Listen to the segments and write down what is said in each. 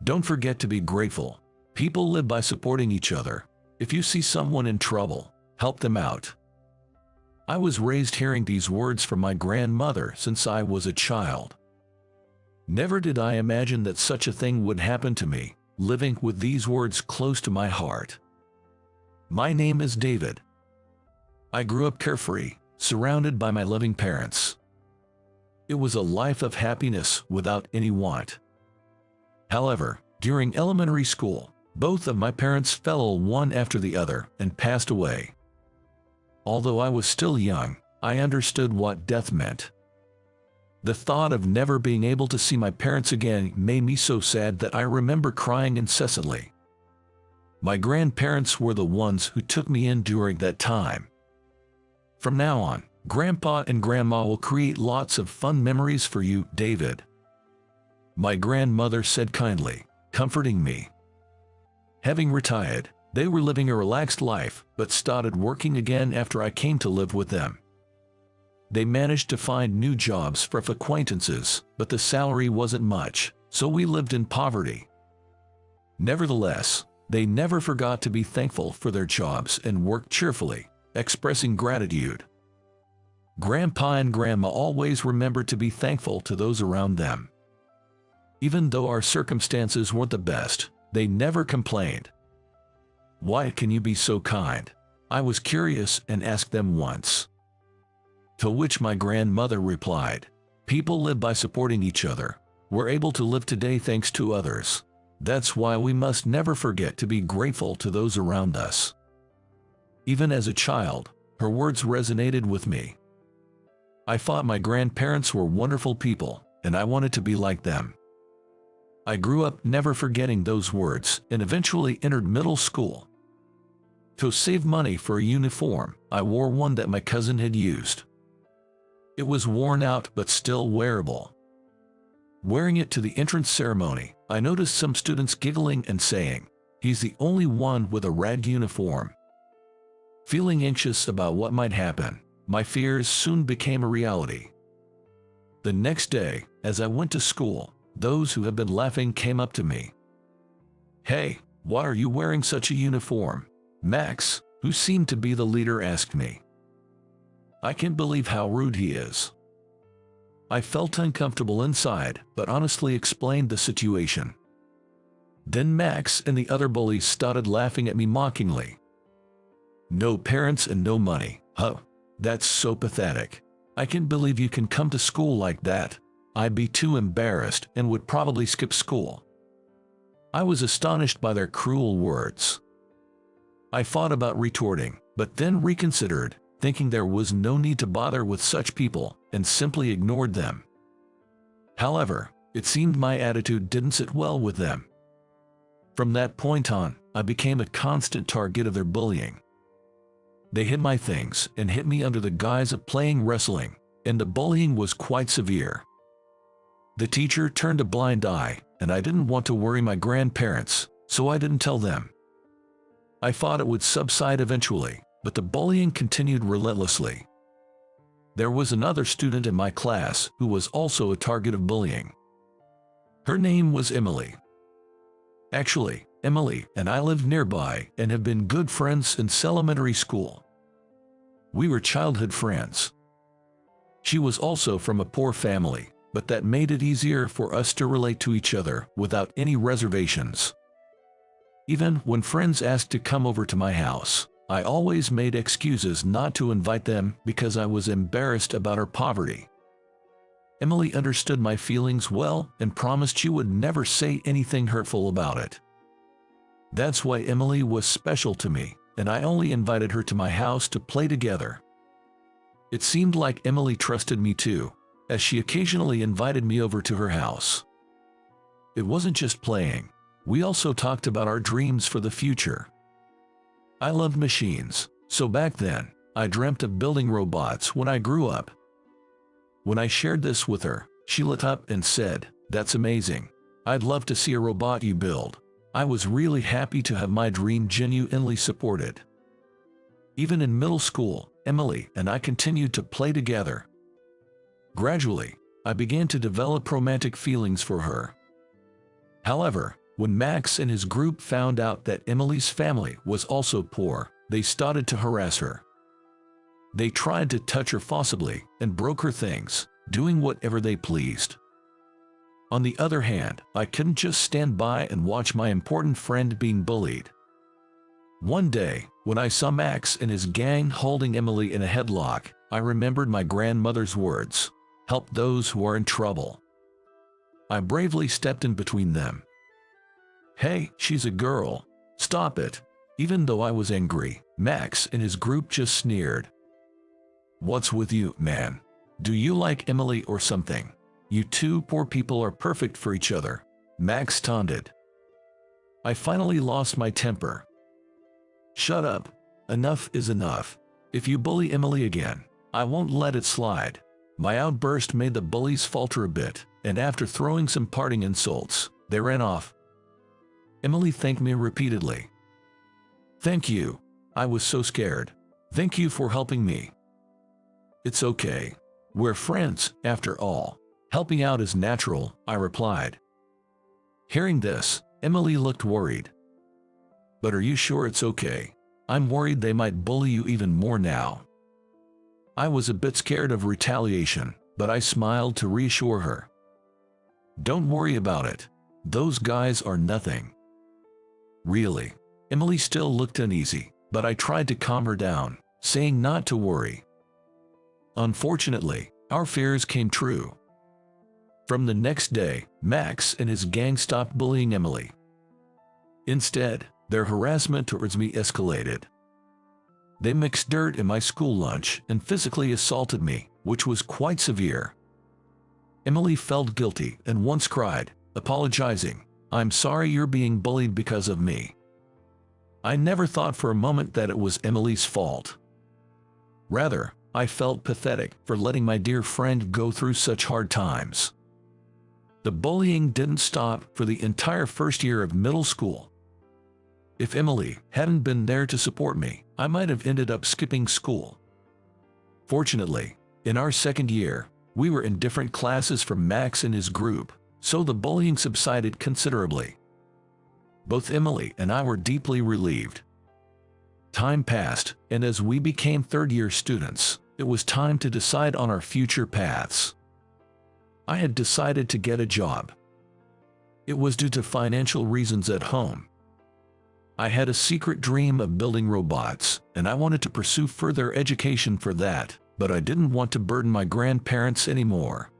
Don't forget to be grateful. People live by supporting each other. If you see someone in trouble, help them out. I was raised hearing these words from my grandmother since I was a child. Never did I imagine that such a thing would happen to me, living with these words close to my heart. My name is David. I grew up carefree, surrounded by my loving parents. It was a life of happiness without any want. However, during elementary school, both of my parents fell ill one after the other and passed away. Although I was still young, I understood what death meant. The thought of never being able to see my parents again made me so sad that I remember crying incessantly. My grandparents were the ones who took me in during that time. From now on, Grandpa and Grandma will create lots of fun memories for you, David. My grandmother said kindly, comforting me. Having retired, they were living a relaxed life, but started working again after I came to live with them. They managed to find new jobs for acquaintances, but the salary wasn't much, so we lived in poverty. Nevertheless, they never forgot to be thankful for their jobs and worked cheerfully, expressing gratitude. Grandpa and Grandma always remembered to be thankful to those around them. Even though our circumstances weren't the best, they never complained. Why can you be so kind? I was curious and asked them once. To which my grandmother replied, people live by supporting each other. We're able to live today thanks to others. That's why we must never forget to be grateful to those around us. Even as a child, her words resonated with me. I thought my grandparents were wonderful people, and I wanted to be like them. I grew up never forgetting those words and eventually entered middle school. To save money for a uniform, I wore one that my cousin had used. It was worn out but still wearable. Wearing it to the entrance ceremony, I noticed some students giggling and saying, "He's the only one with a rag uniform." Feeling anxious about what might happen, my fears soon became a reality. The next day, as I went to school, those who had been laughing came up to me. "Hey, why are you wearing such a uniform?" Max, who seemed to be the leader, asked me. I can't believe how rude he is. I felt uncomfortable inside, but honestly explained the situation. Then Max and the other bullies started laughing at me mockingly. No parents and no money, huh? That's so pathetic. I can't believe you can come to school like that. I'd be too embarrassed and would probably skip school. I was astonished by their cruel words. I thought about retorting, but then reconsidered, thinking there was no need to bother with such people, and simply ignored them. However, it seemed my attitude didn't sit well with them. From that point on, I became a constant target of their bullying. They hid my things and hit me under the guise of playing wrestling, and the bullying was quite severe. The teacher turned a blind eye, and I didn't want to worry my grandparents, so I didn't tell them. I thought it would subside eventually, but the bullying continued relentlessly. There was another student in my class who was also a target of bullying. Her name was Emily. Actually, Emily and I lived nearby and have been good friends since elementary school. We were childhood friends. She was also from a poor family, but that made it easier for us to relate to each other without any reservations. Even when friends asked to come over to my house, I always made excuses not to invite them because I was embarrassed about her poverty. Emily understood my feelings well and promised she would never say anything hurtful about it. That's why Emily was special to me, and I only invited her to my house to play together. It seemed like Emily trusted me too, as she occasionally invited me over to her house. It wasn't just playing. We also talked about our dreams for the future. I loved machines, so back then, I dreamt of building robots when I grew up. When I shared this with her, she lit up and said, "That's amazing. I'd love to see a robot you build." I was really happy to have my dream genuinely supported. Even in middle school, Emily and I continued to play together. Gradually, I began to develop romantic feelings for her. However, When Max and his group found out that Emily's family was also poor, they started to harass her. They tried to touch her forcibly and broke her things, doing whatever they pleased. On the other hand, I couldn't just stand by and watch my important friend being bullied. One day, when I saw Max and his gang holding Emily in a headlock, I remembered my grandmother's words, "Help those who are in trouble." I bravely stepped in between them. "Hey, she's a girl. Stop it." Even though I was angry, Max and his group just sneered. "What's with you, man? Do you like Emily or something? You two poor people are perfect for each other," Max taunted. I finally lost my temper. "Shut up. Enough is enough. If you bully Emily again, I won't let it slide." My outburst made the bullies falter a bit, and after throwing some parting insults, they ran off. Emily thanked me repeatedly. "Thank you. I was so scared. Thank you for helping me." "It's okay. We're friends, after all. Helping out is natural," I replied. Hearing this, Emily looked worried. "But are you sure it's okay? I'm worried they might bully you even more now." I was a bit scared of retaliation, but I smiled to reassure her. "Don't worry about it. Those guys are nothing." "Really?" Emily still looked uneasy, but I tried to calm her down, saying not to worry. Unfortunately, our fears came true. From the next day, Max and his gang stopped bullying Emily. Instead, their harassment towards me escalated. They mixed dirt in my school lunch and physically assaulted me, which was quite severe. Emily felt guilty and once cried, apologizing, "I'm sorry you're being bullied because of me." I never thought for a moment that it was Emily's fault. Rather, I felt pathetic for letting my dear friend go through such hard times. The bullying didn't stop for the entire first year of middle school. If Emily hadn't been there to support me, I might have ended up skipping school. Fortunately, in our second year, we were in different classes from Max and his group, so the bullying subsided considerably. Both Emily and I were deeply relieved. Time passed, and as we became third-year students, it was time to decide on our future paths. I had decided to get a job. It was due to financial reasons at home. I had a secret dream of building robots, and I wanted to pursue further education for that, but I didn't want to burden my grandparents anymore.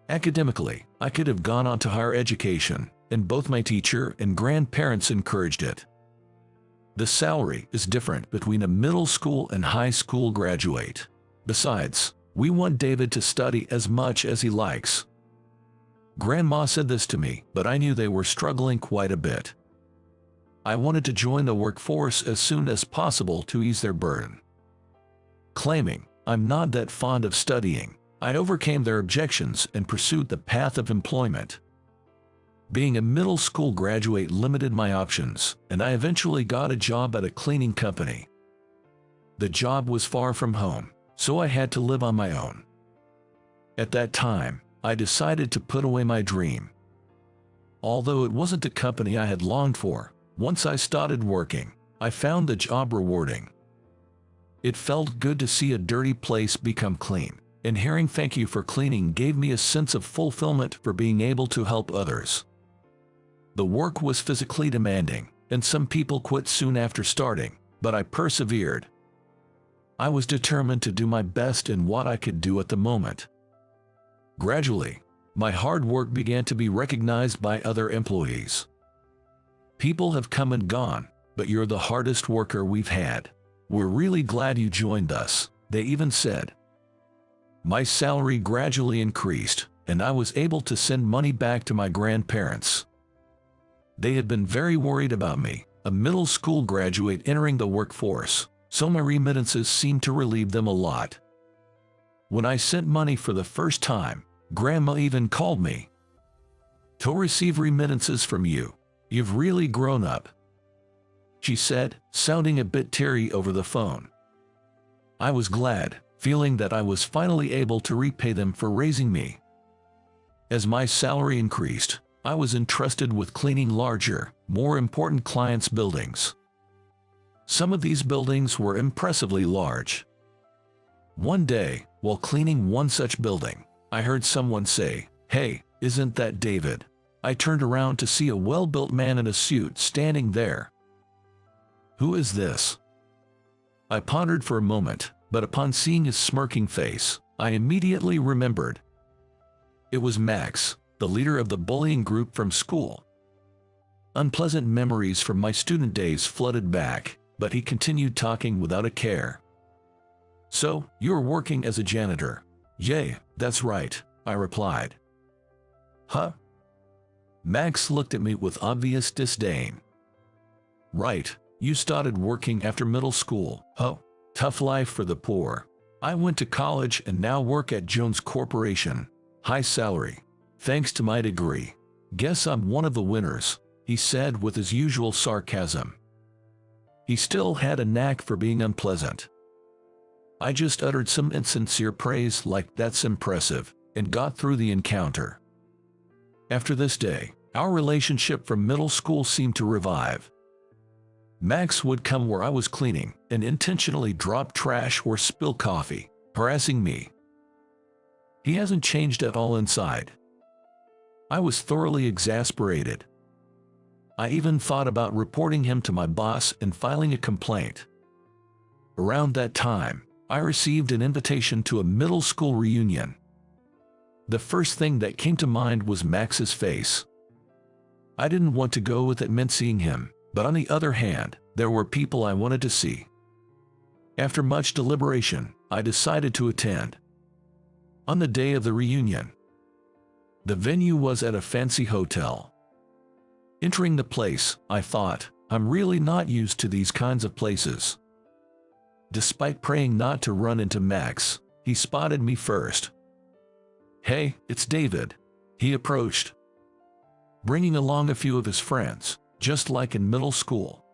Academically, I could have gone on to higher education, and both my teacher and grandparents encouraged it. The salary is different between a middle school and high school graduate. Besides, we want David to study as much as he likes. Grandma said this to me, but I knew they were struggling quite a bit. I wanted to join the workforce as soon as possible to ease their burden. Claiming I'm not that fond of studying, I overcame their objections and pursued the path of employment. Being a middle school graduate limited my options, and I eventually got a job at a cleaning company. The job was far from home, so I had to live on my own. At that time, I decided to put away my dream. Although it wasn't the company I had longed for, once I started working, I found the job rewarding. It felt good to see a dirty place become clean, and hearing "thank you for cleaning" gave me a sense of fulfillment for being able to help others. The work was physically demanding, and some people quit soon after starting, but I persevered. I was determined to do my best in what I could do at the moment. Gradually, my hard work began to be recognized by other employees. "People have come and gone, but you're the hardest worker we've had. We're really glad you joined us," they even said. My salary gradually increased, and I was able to send money back to my grandparents. They had been very worried about me, a middle school graduate entering the workforce, so my remittances seemed to relieve them a lot. When I sent money for the first time, Grandma even called me. "To receive remittances from you, you've really grown up," she said, sounding a bit teary over the phone. I was glad, feeling that I was finally able to repay them for raising me. As my salary increased, I was entrusted with cleaning larger, more important clients' buildings. Some of these buildings were impressively large. One day, while cleaning one such building, I heard someone say, "Hey, isn't that David?" I turned around to see a well-built man in a suit standing there. "Who is this?" I pondered for a moment, but upon seeing his smirking face, I immediately remembered. It was Max, the leader of the bullying group from school. Unpleasant memories from my student days flooded back, but he continued talking without a care. "So, you're working as a janitor?" "Yay, that's right," I replied. "Huh?" Max looked at me with obvious disdain. "Right, you started working after middle school. Oh, tough life for the poor. I went to college and now work at Jones Corporation. High salary. Thanks to my degree. Guess I'm one of the winners," he said with his usual sarcasm. He still had a knack for being unpleasant. I just uttered some insincere praise like "that's impressive," and got through the encounter. After this day, our relationship from middle school seemed to revive. Max would come where I was cleaning and intentionally drop trash or spill coffee, harassing me. He hasn't changed at all inside. I was thoroughly exasperated. I even thought about reporting him to my boss and filing a complaint. Around that time, I received an invitation to a middle school reunion. The first thing that came to mind was Max's face. I didn't want to go if it meant seeing him, but on the other hand, there were people I wanted to see. After much deliberation, I decided to attend. On the day of the reunion, the venue was at a fancy hotel. Entering the place, I thought, I'm really not used to these kinds of places. Despite praying not to run into Max, he spotted me first. "Hey, it's David," he approached, bringing along a few of his friends, just like in middle school.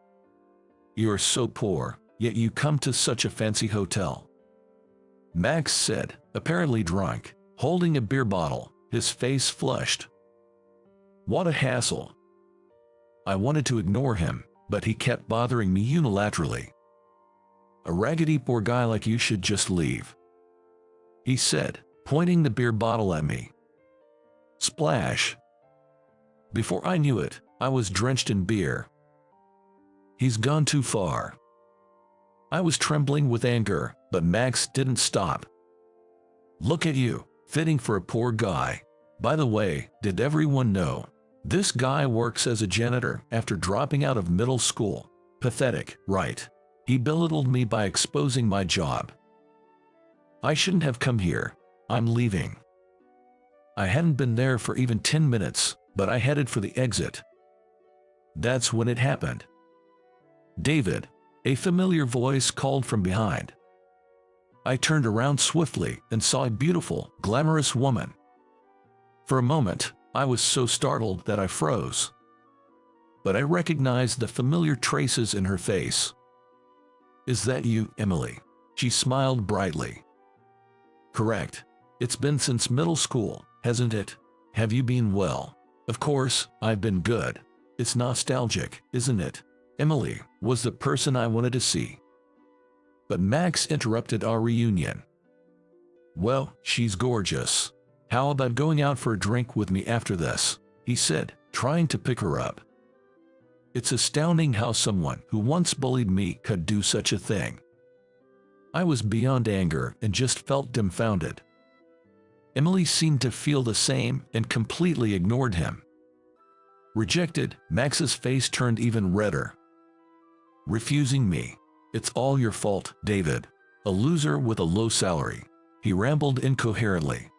"You're so poor, yet you come to such a fancy hotel," Max said, apparently drunk, holding a beer bottle, his face flushed. What a hassle. I wanted to ignore him, but he kept bothering me unilaterally. "A raggedy poor guy like you should just leave," he said, pointing the beer bottle at me. Splash! Before I knew it, I was drenched in beer. He's gone too far. I was trembling with anger, but Max didn't stop. "Look at you, fitting for a poor guy. By the way, did everyone know? This guy works as a janitor after dropping out of middle school. Pathetic, right?" He belittled me by exposing my job. "I shouldn't have come here. I'm leaving." I hadn't been there for even 10 minutes, but I headed for the exit. That's when it happened. "David," a familiar voice called from behind. I turned around swiftly and saw a beautiful, glamorous woman. For a moment, I was so startled that I froze. But I recognized the familiar traces in her face. "Is that you, Emily?" She smiled brightly. "Correct. It's been since middle school, hasn't it? Have you been well?" "Of course, I've been good. It's nostalgic, isn't it?" Emily was the person I wanted to see. But Max interrupted our reunion. "Well, she's gorgeous. How about going out for a drink with me after this?" he said, trying to pick her up. It's astounding how someone who once bullied me could do such a thing. I was beyond anger and just felt dumbfounded. Emily seemed to feel the same and completely ignored him. Rejected, Max's face turned even redder. "Refusing me. It's all your fault, David. A loser with a low salary," he rambled incoherently.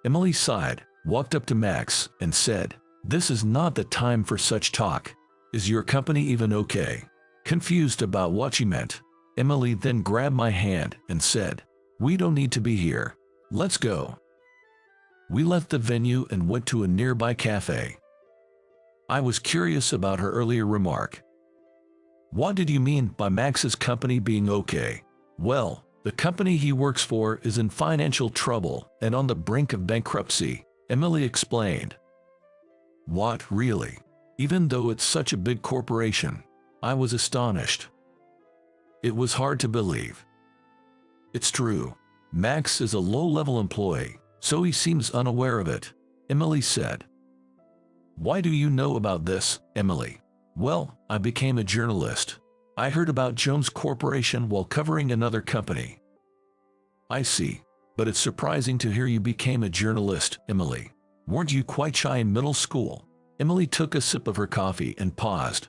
Emily sighed, walked up to Max, and said, "This is not the time for such talk. Is your company even okay?" Confused about what she meant, Emily then grabbed my hand and said, "We don't need to be here. Let's go." We left the venue and went to a nearby cafe. I was curious about her earlier remark. "What did you mean by Max's company being okay?" "Well, the company he works for is in financial trouble and on the brink of bankruptcy," Emily explained. What, really? Even though it's such a big corporation, I was astonished. It was hard to believe. It's true. Max is a low-level employee, so he seems unaware of it, Emily said. Why do you know about this, Emily? Well, I became a journalist. I heard about Jones Corporation while covering another company. I see. But it's surprising to hear you became a journalist, Emily. Weren't you quite shy in middle school? Emily took a sip of her coffee and paused.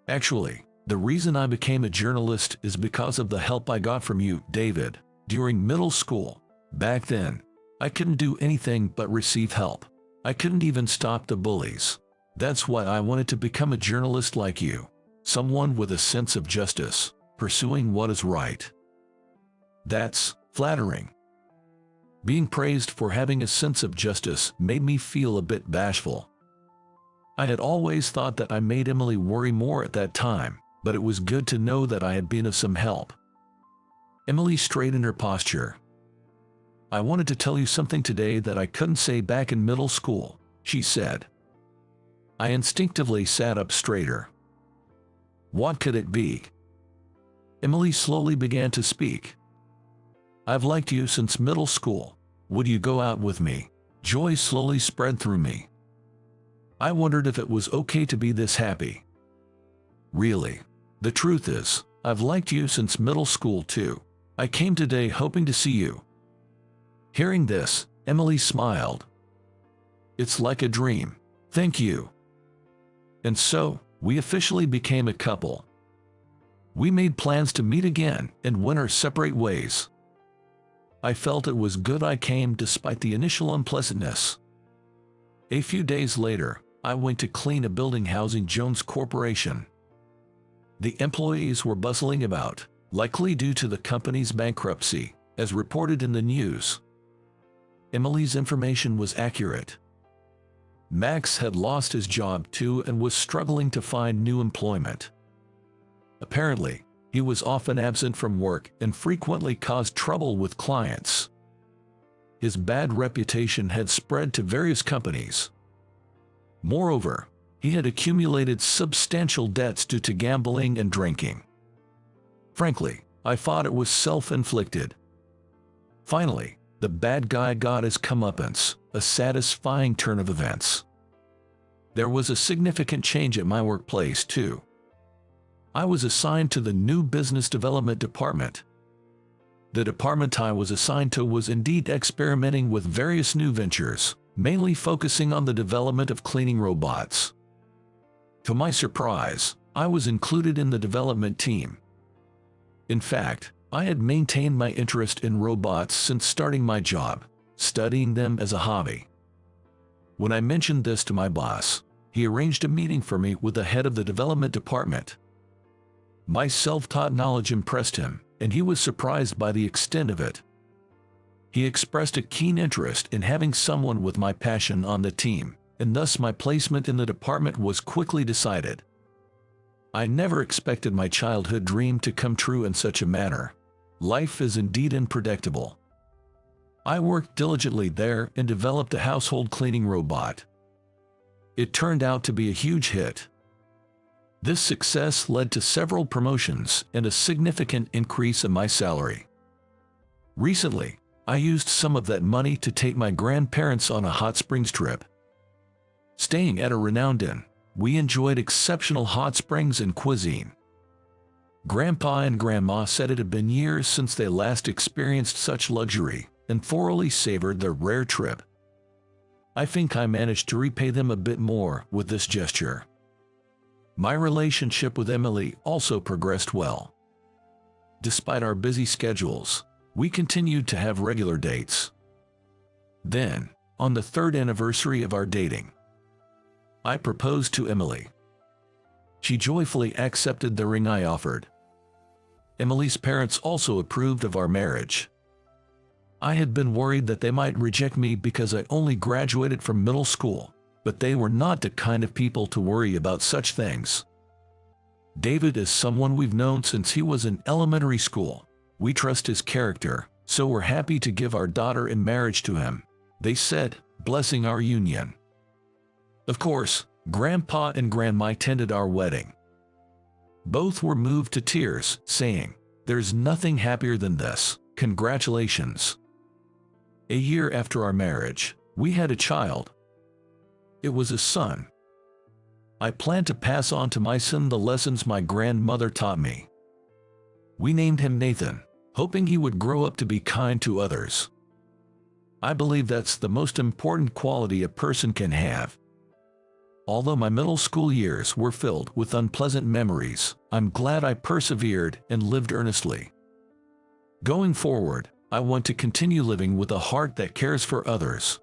Actually, the reason I became a journalist is because of the help I got from you, David, during middle school. Back then, I couldn't do anything but receive help. I couldn't even stop the bullies. That's why I wanted to become a journalist like you. Someone with a sense of justice, pursuing what is right. That's flattering. Being praised for having a sense of justice made me feel a bit bashful. I had always thought that I made Emily worry more at that time, but it was good to know that I had been of some help. Emily straightened her posture. I wanted to tell you something today that I couldn't say back in middle school, she said. I instinctively sat up straighter. What could it be? Emily slowly began to speak. I've liked you since middle school. Would you go out with me? Joy slowly spread through me. I wondered if it was okay to be this happy. Really? The truth is, I've liked you since middle school too. I came today hoping to see you. Hearing this, Emily smiled. It's like a dream. Thank you. And so, we officially became a couple. We made plans to meet again and went our separate ways. I felt it was good I came despite the initial unpleasantness. A few days later, I went to clean a building housing Jones Corporation. The employees were bustling about, likely due to the company's bankruptcy, as reported in the news. Emily's information was accurate. Max had lost his job too and was struggling to find new employment. Apparently, he was often absent from work and frequently caused trouble with clients. His bad reputation had spread to various companies. Moreover, he had accumulated substantial debts due to gambling and drinking. Frankly, I thought it was self-inflicted. Finally, the bad guy got his comeuppance, a satisfying turn of events. There was a significant change at my workplace too. I was assigned to the new business development department. The department I was assigned to was indeed experimenting with various new ventures, mainly focusing on the development of cleaning robots. To my surprise, I was included in the development team. In fact, I had maintained my interest in robots since starting my job, studying them as a hobby. When I mentioned this to my boss, he arranged a meeting for me with the head of the development department. My self-taught knowledge impressed him, and he was surprised by the extent of it. He expressed a keen interest in having someone with my passion on the team, and thus my placement in the department was quickly decided. I never expected my childhood dream to come true in such a manner. Life is indeed unpredictable. I worked diligently there and developed a household cleaning robot. It turned out to be a huge hit. This success led to several promotions and a significant increase in my salary. Recently, I used some of that money to take my grandparents on a hot springs trip. Staying at a renowned inn, we enjoyed exceptional hot springs and cuisine. Grandpa and Grandma said it had been years since they last experienced such luxury and thoroughly savored their rare trip. I think I managed to repay them a bit more with this gesture. My relationship with Emily also progressed well. Despite our busy schedules, we continued to have regular dates. Then, on the third anniversary of our dating, I proposed to Emily. She joyfully accepted the ring I offered. Emily's parents also approved of our marriage. I had been worried that they might reject me because I only graduated from middle school, but they were not the kind of people to worry about such things. David is someone we've known since he was in elementary school. We trust his character, so we're happy to give our daughter in marriage to him, they said, blessing our union. Of course, Grandpa and Grandma attended our wedding. Both were moved to tears, saying, "There's nothing happier than this. Congratulations." A year after our marriage, we had a child. It was a son. I plan to pass on to my son the lessons my grandmother taught me. We named him Nathan, hoping he would grow up to be kind to others. I believe that's the most important quality a person can have. Although my middle school years were filled with unpleasant memories, I'm glad I persevered and lived earnestly. Going forward, I want to continue living with a heart that cares for others.